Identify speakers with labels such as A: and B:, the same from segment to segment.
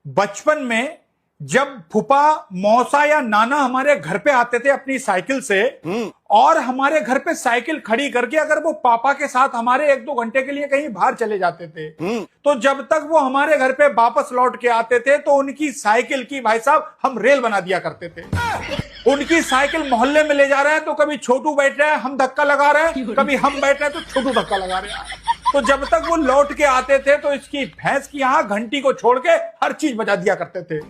A: बचपन में जब फूफा मौसा या नाना हमारे घर पे आते थे अपनी साइकिल से और हमारे घर पे साइकिल खड़ी करके अगर वो पापा के साथ हमारे 1-2 घंटे के लिए कहीं बाहर चले जाते थे तो जब तक वो हमारे घर पे वापस लौट के आते थे तो उनकी साइकिल की भाई साहब हम रेल बना दिया करते थे। उनकी साइकिल मोहल्ले में ले जा रहे हैं तो कभी छोटू बैठ रहे हैं हम धक्का लगा रहे हैं, कभी हम बैठ रहे हैं तो छोटू धक्का लगा रहे हैं। तो जब तक वो लौट के आते थे तो इसकी भैंस की यहाँ घंटी को छोड़ के हर चीज बजा दिया करते थे।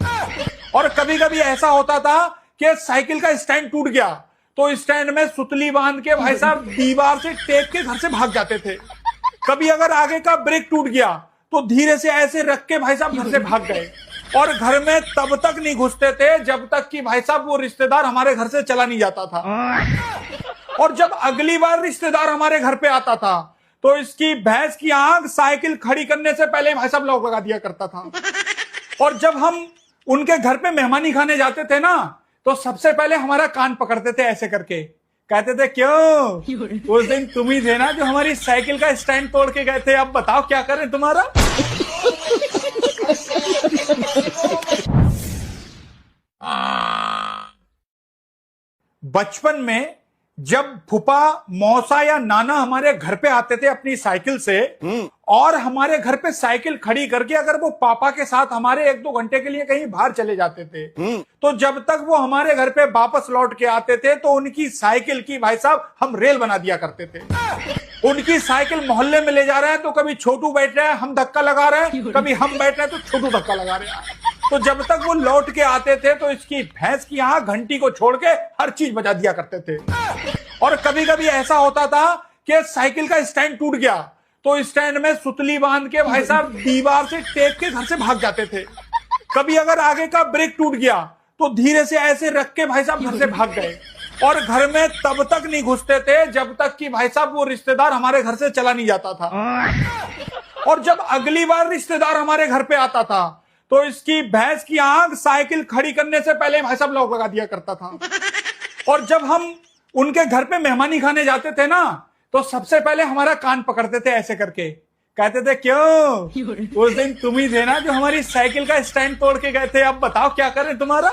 A: और कभी कभी ऐसा होता था कि साइकिल का स्टैंड टूट गया तो स्टैंड में सुतली बांध के भाई साहब दीवार से टेक के घर से भाग जाते थे। कभी अगर आगे का ब्रेक टूट गया तो धीरे से ऐसे रख के भाई साहब घर से भाग गए और घर में तब तक नहीं घुसते थे जब तक कि भाई साहब वो रिश्तेदार हमारे घर से चला नहीं जाता था। और जब अगली बार रिश्तेदार हमारे घर पे आता था तो इसकी भैंस की आंख साइकिल खड़ी करने से पहले भाई साहब लॉक लगा दिया करता था। और जब हम उनके घर पे मेहमानी खाने जाते थे ना तो सबसे पहले हमारा कान पकड़ते थे ऐसे करके, कहते थे क्यों उस दिन तुम ही थे ना जो हमारी साइकिल का स्टैंड तोड़ के गए थे, अब बताओ क्या करें तुम्हारा। बचपन में जब फूफा मौसा या नाना हमारे घर पे आते थे अपनी साइकिल से और हमारे घर पे साइकिल खड़ी करके अगर वो पापा के साथ हमारे 1-2 घंटे के लिए कहीं बाहर चले जाते थे तो जब तक वो हमारे घर पे वापस लौट के आते थे तो उनकी साइकिल की भाई साहब हम रेल बना दिया करते थे। उनकी साइकिल मोहल्ले में ले जा रहे हैं तो कभी छोटू बैठ रहे हैं हम धक्का लगा रहे हैं, कभी हम बैठ रहे हैं तो छोटू धक्का लगा रहे हैं। तो जब तक वो लौट के आते थे तो इसकी भैंस की यहाँ घंटी को छोड़ के हर चीज बजा दिया करते थे। और कभी कभी ऐसा होता था कि साइकिल का स्टैंड टूट गया तो स्टैंड में सुतली बांध के भाई साहब दीवार से टेक के घर से भाग जाते थे। कभी अगर आगे का ब्रेक टूट गया तो धीरे से ऐसे रख के भाई साहब घर से भाग गए और घर में तब तक नहीं घुसते थे जब तक कि भाई साहब वो रिश्तेदार हमारे घर से चला नहीं जाता था। और जब अगली बार रिश्तेदार हमारे घर पे आता था तो इसकी भैंस की आंख साइकिल खड़ी करने से पहले भाई साहब लॉक लगा दिया करता था। और जब हम उनके घर पे मेहमानी खाने जाते थे ना तो सबसे पहले हमारा कान पकड़ते थे ऐसे करके, कहते थे क्यों उस दिन तुम ही थे ना जो हमारी साइकिल का स्टैंड तोड़ के गए थे, अब बताओ क्या करें तुम्हारा।